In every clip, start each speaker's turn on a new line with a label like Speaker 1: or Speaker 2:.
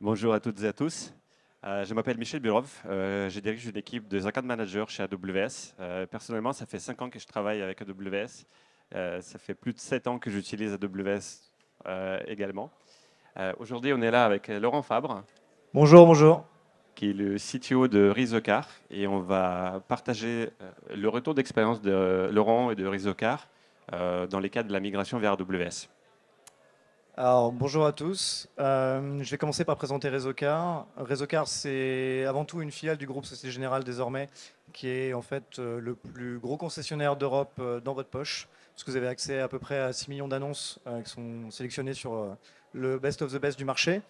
Speaker 1: Bonjour à toutes et à tous. Je m'appelle Michel Burov. Je dirige une équipe de account managers chez AWS. Personnellement, ça fait 5 ans que je travaille avec AWS. Ça fait plus de 7 ans que j'utilise AWS également. Aujourd'hui, on est là avec Laurent Fabre,
Speaker 2: Bonjour, bonjour.
Speaker 1: qui est le CTO de Rizocar, et on va partager le retour d'expérience de Laurent et de Rizocar dans les cas de la migration vers AWS.
Speaker 2: Alors, bonjour à tous. Je vais commencer par présenter Réseaucar. Réseaucar, c'est avant tout une filiale du groupe Société Générale désormais, qui est en fait le plus gros concessionnaire d'Europe dans votre poche, parce que vous avez accès à peu près à 6 millions d'annonces qui sont sélectionnées sur le best of the best du marché.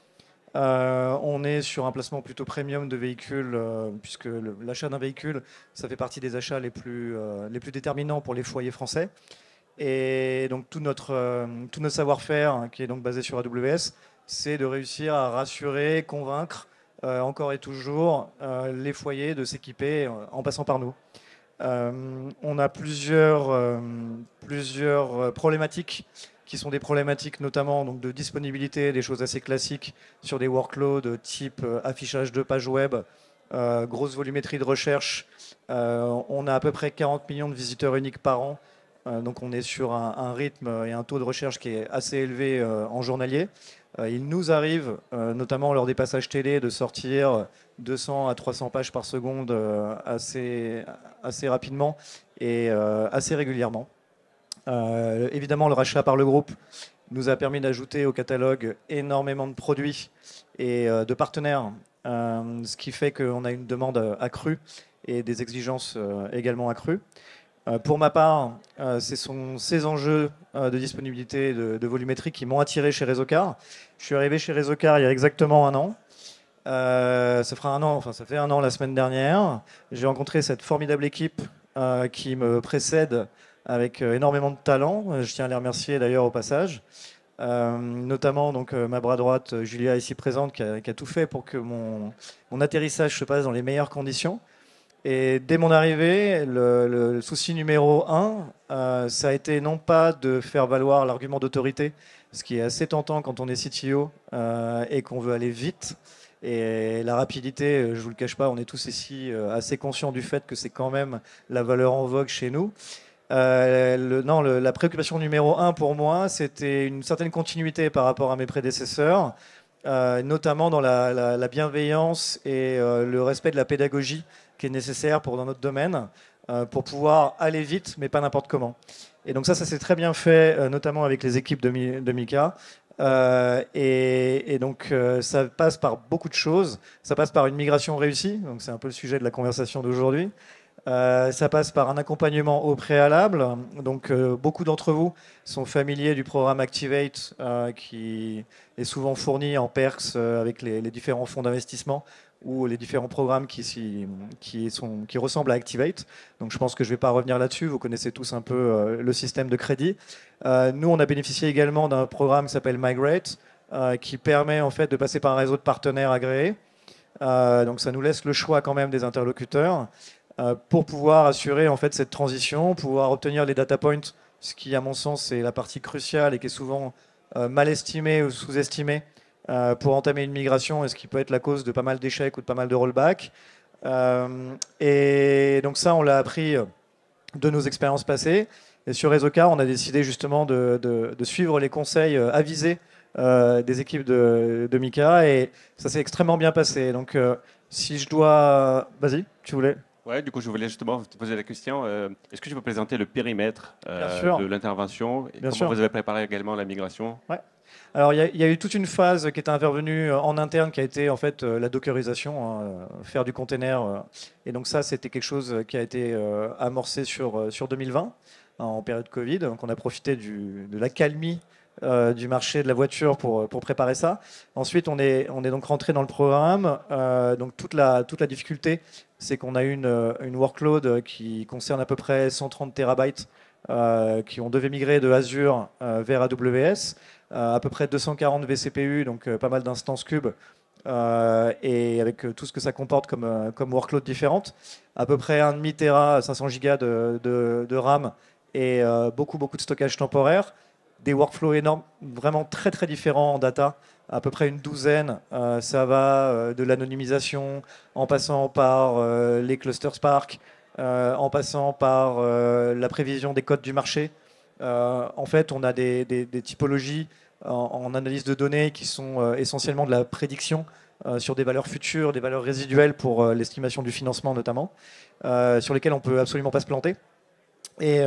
Speaker 2: On est sur un placement plutôt premium de véhicules, puisque l'achat d'un véhicule, ça fait partie des achats les plus déterminants pour les foyers français. Et donc tout notre savoir-faire, hein, qui est donc basé sur AWS, c'est de réussir à rassurer, convaincre encore et toujours les foyers de s'équiper en passant par nous. On a plusieurs problématiques qui sont des problématiques notamment donc, de disponibilité, des choses assez classiques sur des workloads type affichage de pages web, grosse volumétrie de recherche. On a à peu près 40 millions de visiteurs uniques par an. Donc on est sur un rythme et un taux de recherche qui est assez élevé en journalier. Il nous arrive, notamment lors des passages télé, de sortir 200 à 300 pages par seconde assez rapidement et assez régulièrement. Évidemment, le rachat par le groupe nous a permis d'ajouter au catalogue énormément de produits et de partenaires, ce qui fait qu'on a une demande accrue et des exigences également accrues. Pour ma part, ce sont ces enjeux de disponibilité et de volumétrie qui m'ont attiré chez Réseaucar. Je suis arrivé chez Réseaucar il y a exactement un an. Ça fera un an, enfin ça fait un an la semaine dernière. J'ai rencontré cette formidable équipe qui me précède avec énormément de talent. Je tiens à les remercier d'ailleurs au passage. Notamment donc ma bras droite Julia ici présente qui a tout fait pour que mon atterrissage se passe dans les meilleures conditions. Et dès mon arrivée, le souci numéro un, ça a été non pas de faire valoir l'argument d'autorité, ce qui est assez tentant quand on est CTO et qu'on veut aller vite. Et la rapidité, je vous le cache pas, on est tous ici assez conscients du fait que c'est quand même la valeur en vogue chez nous. Non, la préoccupation numéro un pour moi, c'était une certaine continuité par rapport à mes prédécesseurs, notamment dans la bienveillance et le respect de la pédagogie qui est nécessaire dans notre domaine, pour pouvoir aller vite, mais pas n'importe comment. Et donc ça s'est très bien fait, notamment avec les équipes de Mika. Et donc ça passe par beaucoup de choses. Ça passe par une migration réussie, donc c'est un peu le sujet de la conversation d'aujourd'hui. Ça passe par un accompagnement au préalable. Donc, beaucoup d'entre vous sont familiers du programme Activate qui est souvent fourni en perks avec les différents fonds d'investissement ou les différents programmes qui ressemblent à Activate. Donc, je pense que je ne vais pas revenir là-dessus. Vous connaissez tous un peu le système de crédit. Nous, on a bénéficié également d'un programme qui s'appelle Migrate qui permet en fait de passer par un réseau de partenaires agréés. Donc, ça nous laisse le choix quand même des interlocuteurs pour pouvoir assurer en fait cette transition, pouvoir obtenir les data points, ce qui à mon sens est la partie cruciale et qui est souvent mal estimée ou sous-estimée pour entamer une migration et ce qui peut être la cause de pas mal d'échecs ou de pas mal de rollbacks. Et donc ça, on l'a appris de nos expériences passées. Et sur Réseaucar, on a décidé justement de suivre les conseils avisés des équipes de Mika et ça s'est extrêmement bien passé. Donc si je dois... Vas-y, tu voulais?
Speaker 1: Ouais, du coup, je voulais justement te poser la question. Est-ce que tu peux présenter le périmètre
Speaker 2: Bien
Speaker 1: de
Speaker 2: sûr,
Speaker 1: l'intervention et
Speaker 2: bien
Speaker 1: comment
Speaker 2: sûr.
Speaker 1: vous avez préparé également la migration?
Speaker 2: Ouais. Alors, il y a eu toute une phase qui est intervenue en interne, qui a été en fait la dockerisation, hein, faire du container. Et donc ça, c'était quelque chose qui a été amorcé sur 2020, hein, en période Covid. Donc on a profité de l'accalmie du marché de la voiture pour préparer ça. Ensuite, on est donc rentré dans le programme. Donc toute la difficulté, c'est qu'on a une workload qui concerne à peu près 130 terabytes qui on devait migrer de Azure vers AWS, à peu près 240 vCPU, donc pas mal d'instances cubes, et avec tout ce que ça comporte comme workload différentes, à peu près 1,5 Tera, 500 Go de RAM et beaucoup de stockage temporaire. des workflows énormes, vraiment très très différents en data, à peu près une douzaine. Ça va de l'anonymisation, en passant par les clusters Spark, en passant par la prévision des codes du marché. En fait, on a des typologies en analyse de données qui sont essentiellement de la prédiction sur des valeurs futures, des valeurs résiduelles pour l'estimation du financement notamment, sur lesquelles on peut absolument pas se planter. Et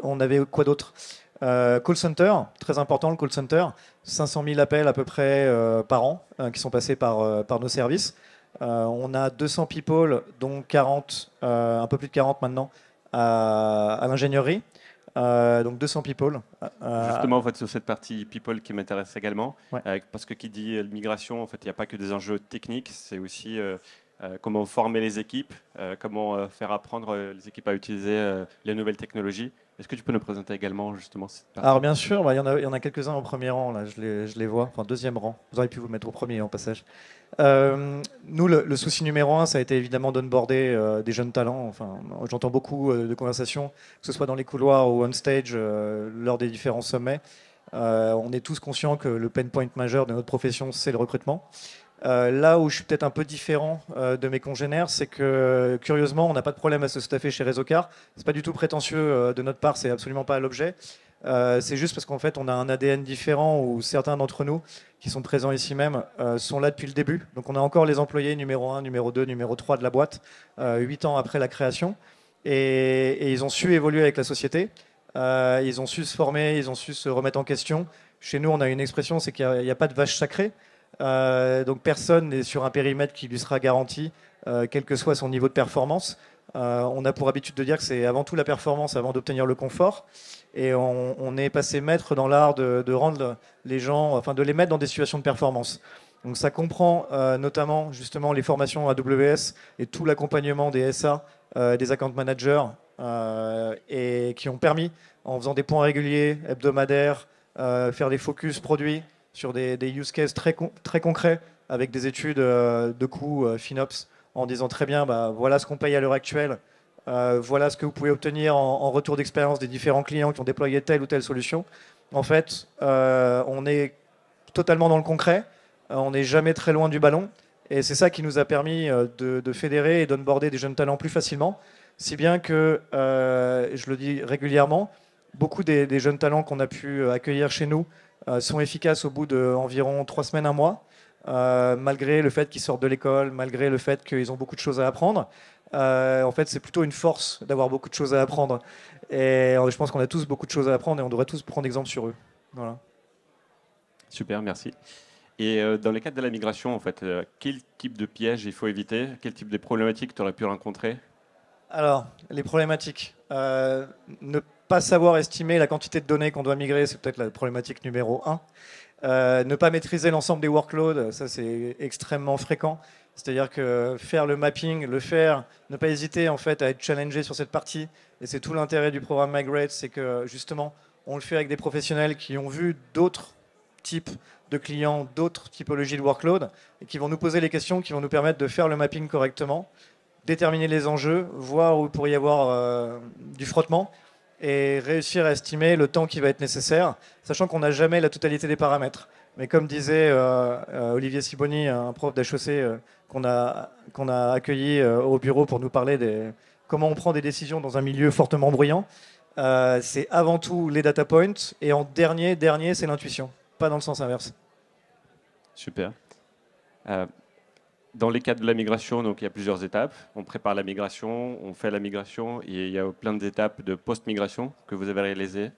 Speaker 2: on avait quoi d'autre? Call center, très important le call center, 500 000 appels à peu près par an qui sont passés par nos services. On a 200 people, dont 40, un peu plus de 40 maintenant, à l'ingénierie. Donc 200 people.
Speaker 1: Justement, en fait, sur cette partie people qui m'intéresse également,
Speaker 2: Ouais.
Speaker 1: parce que qui dit migration, en fait, il n'y a pas que des enjeux techniques, c'est aussi comment former les équipes, comment faire apprendre les équipes à utiliser les nouvelles technologies. Est-ce que tu peux nous présenter également justement cette partie?
Speaker 2: Alors bien sûr, bah, il y en a quelques-uns au premier rang, là, je les vois, enfin deuxième rang. Vous auriez pu vous mettre au premier en passage. Nous, le souci numéro un, ça a été évidemment d'onboarder des jeunes talents. Enfin, j'entends beaucoup de conversations, que ce soit dans les couloirs ou on stage, lors des différents sommets. On est tous conscients que le pain point majeur de notre profession, c'est le recrutement. Là où je suis peut-être un peu différent de mes congénères, c'est que curieusement, on n'a pas de problème à se staffer chez Réseaucar. C'est pas du tout prétentieux de notre part, c'est absolument pas l'objet. C'est juste parce qu'en fait, on a un ADN différent où certains d'entre nous qui sont présents ici même sont là depuis le début. Donc on a encore les employés numéro 1, numéro 2, numéro 3 de la boîte, 8 ans après la création. Et ils ont su évoluer avec la société. Ils ont su se former, ils ont su se remettre en question. Chez nous, on a une expression, c'est qu'il n'y a pas de vache sacrée. Donc personne n'est sur un périmètre qui lui sera garanti, quel que soit son niveau de performance. On a pour habitude de dire que c'est avant tout la performance avant d'obtenir le confort. Et on est passé maître dans l'art de rendre les gens, enfin de les mettre dans des situations de performance. Donc ça comprend notamment justement les formations AWS et tout l'accompagnement des SA, des account managers, et qui ont permis, en faisant des points réguliers, hebdomadaires, faire des focus produits, sur des use cases très concrets, avec des études de coûts FinOps, en disant très bien, bah, voilà ce qu'on paye à l'heure actuelle, voilà ce que vous pouvez obtenir en retour d'expérience des différents clients qui ont déployé telle ou telle solution. En fait, on est totalement dans le concret, on n'est jamais très loin du ballon, et c'est ça qui nous a permis de fédérer et d'onboarder des jeunes talents plus facilement, si bien que, je le dis régulièrement, beaucoup des jeunes talents qu'on a pu accueillir chez nous sont efficaces au bout d'environ 3 semaines, un mois, malgré le fait qu'ils sortent de l'école, malgré le fait qu'ils ont beaucoup de choses à apprendre. En fait, c'est plutôt une force d'avoir beaucoup de choses à apprendre. Et je pense qu'on a tous beaucoup de choses à apprendre et on devrait tous prendre exemple sur eux. Voilà.
Speaker 1: Super, merci. Et dans le cadre de la migration, en fait, quel type de piège il faut éviter? Quel type de problématiques tu aurais pu rencontrer?
Speaker 2: Alors, les problématiques. Ne pas savoir estimer la quantité de données qu'on doit migrer, c'est peut-être la problématique numéro un. Ne pas maîtriser l'ensemble des workloads, ça c'est extrêmement fréquent. C'est-à-dire que faire le mapping, le faire, ne pas hésiter en fait à être challengé sur cette partie. Et c'est tout l'intérêt du programme Migrate, c'est que justement, on le fait avec des professionnels qui ont vu d'autres types de clients, d'autres typologies de workload, et qui vont nous poser les questions, qui vont nous permettre de faire le mapping correctement, déterminer les enjeux, voir où il pourrait y avoir du frottement, et réussir à estimer le temps qui va être nécessaire, sachant qu'on n'a jamais la totalité des paramètres. Mais comme disait Olivier Siboni, un prof d'HEC qu'on a accueilli au bureau pour nous parler de comment on prend des décisions dans un milieu fortement bruyant, c'est avant tout les data points, et en dernier, c'est l'intuition, pas dans le sens inverse.
Speaker 1: Super. Dans les cadres de la migration, donc, il y a plusieurs étapes. On prépare la migration, on fait la migration, et il y a plein d'étapes de post-migration que vous avez réalisées.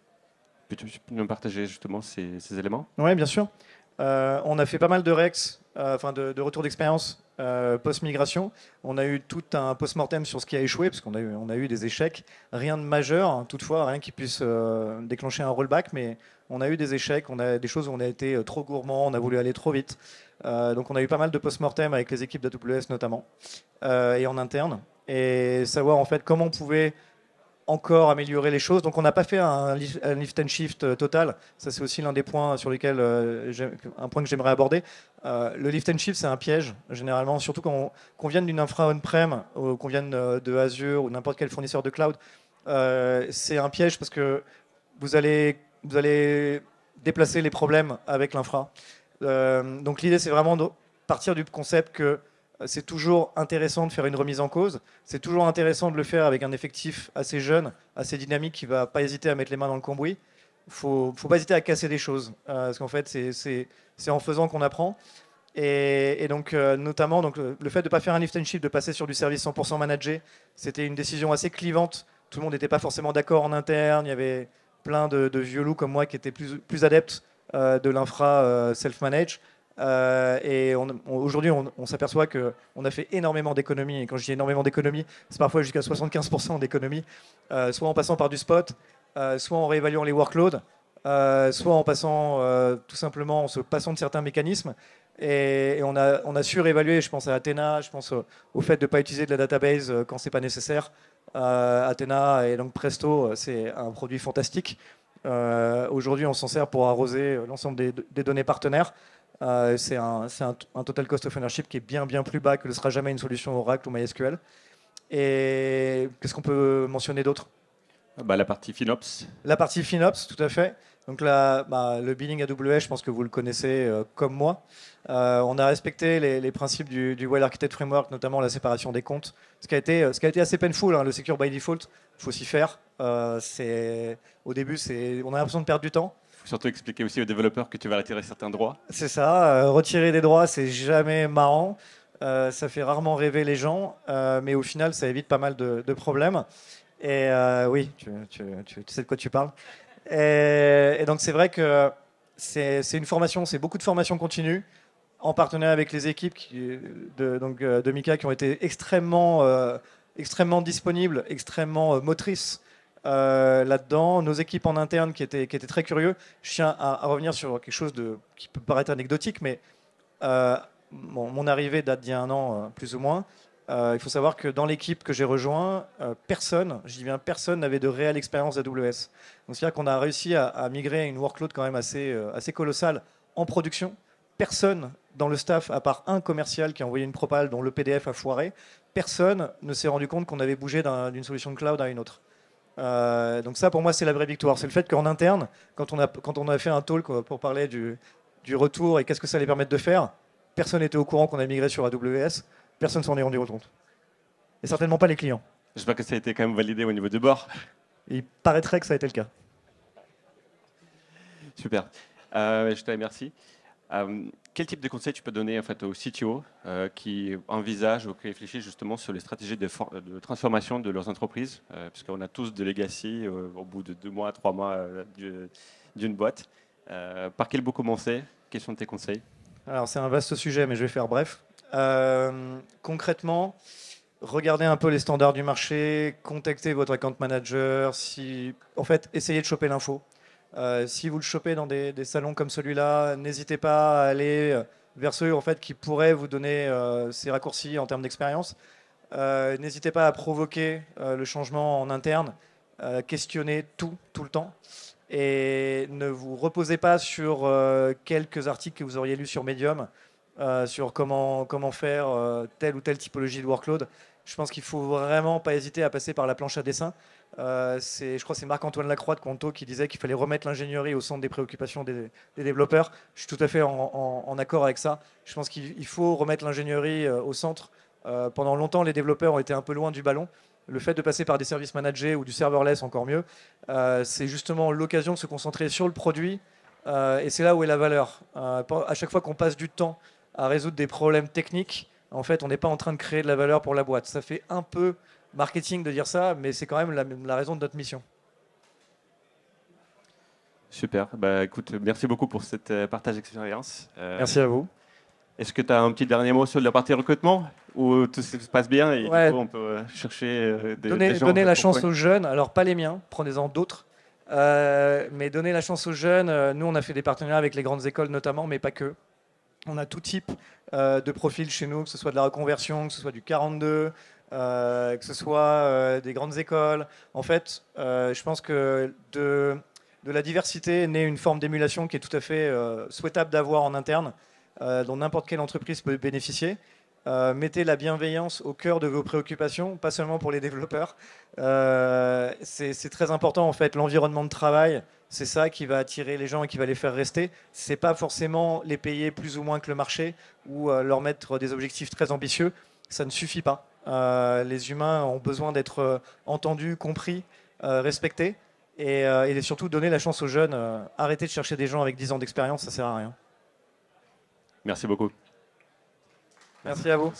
Speaker 1: Peux-tu nous partager justement ces éléments?
Speaker 2: Oui, bien sûr. On a fait pas mal de REX, enfin de retours d'expérience post-migration. On a eu tout un post-mortem sur ce qui a échoué, parce qu'on a eu des échecs. Rien de majeur, hein, toutefois, rien qui puisse déclencher un rollback, mais on a eu des échecs, on a des choses où on a été trop gourmand, on a voulu aller trop vite. Donc on a eu pas mal de post-mortem avec les équipes d'AWS notamment, et en interne, et savoir en fait comment on pouvait encore améliorer les choses. Donc on n'a pas fait un lift and shift total. Ça c'est aussi l'un des points sur lesquels un point que j'aimerais aborder. Le lift and shift c'est un piège généralement, surtout quand qu'on vienne d'une infra on-prem ou qu'on vienne de Azure ou n'importe quel fournisseur de cloud. C'est un piège parce que vous allez vous allez déplacer les problèmes avec l'infra. Donc l'idée, c'est vraiment de partir du concept que c'est toujours intéressant de faire une remise en cause. C'est toujours intéressant de le faire avec un effectif assez jeune, assez dynamique, qui ne va pas hésiter à mettre les mains dans le cambouis. Il ne faut pas hésiter à casser des choses. Parce qu'en fait, c'est en faisant qu'on apprend. Et donc, notamment, donc, le fait de ne pas faire un lift and shift, de passer sur du service 100% managé, c'était une décision assez clivante. Tout le monde n'était pas forcément d'accord en interne. Il y avait plein de vieux loups comme moi qui étaient plus adeptes de l'infra self-manage. Et aujourd'hui, on s'aperçoit qu'on a fait énormément d'économies. Et quand je dis énormément d'économies, c'est parfois jusqu'à 75% d'économies, soit en passant par du spot, soit en réévaluant les workloads, soit en passant tout simplement en se passant de certains mécanismes. Et on a su réévaluer, je pense à Athena, je pense au fait de ne pas utiliser de la database quand c'est pas nécessaire. Athena et donc Presto, c'est un produit fantastique. Aujourd'hui, on s'en sert pour arroser l'ensemble des données partenaires. C'est un total cost of ownership qui est bien plus bas que ne sera jamais une solution Oracle ou MySQL. Et qu'est-ce qu'on peut mentionner d'autre?
Speaker 1: La partie FinOps.
Speaker 2: La partie FinOps, tout à fait. Donc là, le billing AWS, je pense que vous le connaissez comme moi. On a respecté les principes du Well Architected Framework, notamment la séparation des comptes. Ce qui a été assez painful, hein, le Secure by Default, il faut s'y faire. Au début, on a l'impression de perdre du temps.
Speaker 1: Il faut surtout expliquer aussi aux développeurs que tu vas retirer certains droits.
Speaker 2: C'est ça, retirer des droits, c'est jamais marrant. Ça fait rarement rêver les gens, mais au final, ça évite pas mal de problèmes. Et oui, tu sais de quoi tu parles. Et donc c'est vrai que c'est une formation, c'est beaucoup de formation continue, en partenariat avec les équipes de Mika qui ont été extrêmement disponibles, extrêmement motrices là-dedans. Nos équipes en interne qui étaient très curieux. Je tiens à revenir sur quelque chose qui peut paraître anecdotique, mais mon arrivée date d'il y a un an, plus ou moins. Il faut savoir que dans l'équipe que j'ai rejoint, personne, je dis bien personne, n'avait de réelle expérience AWS. Donc c'est-à-dire qu'on a réussi à migrer une workload quand même assez colossale en production. Personne dans le staff, à part un commercial qui a envoyé une propale dont le PDF a foiré, personne ne s'est rendu compte qu'on avait bougé d'une solution de cloud à une autre. Donc ça, pour moi, c'est la vraie victoire. C'est le fait qu'en interne, quand on a fait un talk pour parler du retour et qu'est-ce que ça allait permettre de faire, personne n'était au courant qu'on a migré sur AWS. Personne ne s'en est rendu compte. Et certainement pas les clients.
Speaker 1: J'espère que ça a été quand même validé au niveau du bord.
Speaker 2: Il paraîtrait que ça a été le cas.
Speaker 1: Super. Je te remercie. Quel type de conseils tu peux donner en fait, aux CTO qui envisagent ou qui réfléchissent justement sur les stratégies de transformation de leurs entreprises, puisqu'on a tous de legacy au bout de 2 mois, 3 mois d'une boîte. Par quel bout commencer? Quels sont tes conseils?
Speaker 2: Alors c'est un vaste sujet, mais je vais faire bref. Concrètement, regardez un peu les standards du marché, contactez votre account manager, en fait, essayez de choper l'info. Si vous le chopez dans des salons comme celui-là, n'hésitez pas à aller vers ceux en fait, qui pourraient vous donner ces raccourcis en termes d'expérience. N'hésitez pas à provoquer le changement en interne, questionnez tout le temps. Et ne vous reposez pas sur quelques articles que vous auriez lus sur Medium, sur comment faire telle ou telle typologie de workload. Je pense qu'il ne faut vraiment pas hésiter à passer par la planche à dessin. Je crois que c'est Marc-Antoine Lacroix de Conto qui disait qu'il fallait remettre l'ingénierie au centre des préoccupations des développeurs. Je suis tout à fait en accord avec ça. Je pense qu'il faut remettre l'ingénierie au centre. Pendant longtemps, les développeurs ont été un peu loin du ballon. Le fait de passer par des services managés ou du serverless, encore mieux, c'est justement l'occasion de se concentrer sur le produit. Et c'est là où est la valeur. À chaque fois qu'on passe du temps à résoudre des problèmes techniques, en fait, on n'est pas en train de créer de la valeur pour la boîte. Ça fait un peu marketing de dire ça, mais c'est quand même la raison de notre mission.
Speaker 1: Super. Écoute, merci beaucoup pour cette partage d'expérience.
Speaker 2: Merci à vous.
Speaker 1: Est-ce que tu as un petit dernier mot sur la partie recrutement ou tout se passe bien et
Speaker 2: ouais.
Speaker 1: Du coup, on peut chercher
Speaker 2: des gens Donnez la chance aux jeunes, alors pas les miens, prenez-en d'autres. Mais donnez la chance aux jeunes. Nous, on a fait des partenariats avec les grandes écoles notamment, mais pas que. On a tout type de profils chez nous, que ce soit de la reconversion, que ce soit du 42, que ce soit des grandes écoles. En fait, je pense que de la diversité naît une forme d'émulation qui est tout à fait souhaitable d'avoir en interne, dont n'importe quelle entreprise peut bénéficier. Mettez la bienveillance au cœur de vos préoccupations, pas seulement pour les développeurs. C'est très important en fait, l'environnement de travail, c'est ça qui va attirer les gens et qui va les faire rester. C'est pas forcément les payer plus ou moins que le marché ou leur mettre des objectifs très ambitieux. Ça ne suffit pas. Les humains ont besoin d'être entendus, compris, respectés et surtout donner la chance aux jeunes. Arrêtez de chercher des gens avec 10 ans d'expérience, ça sert à rien.
Speaker 1: Merci beaucoup.
Speaker 2: Merci à vous.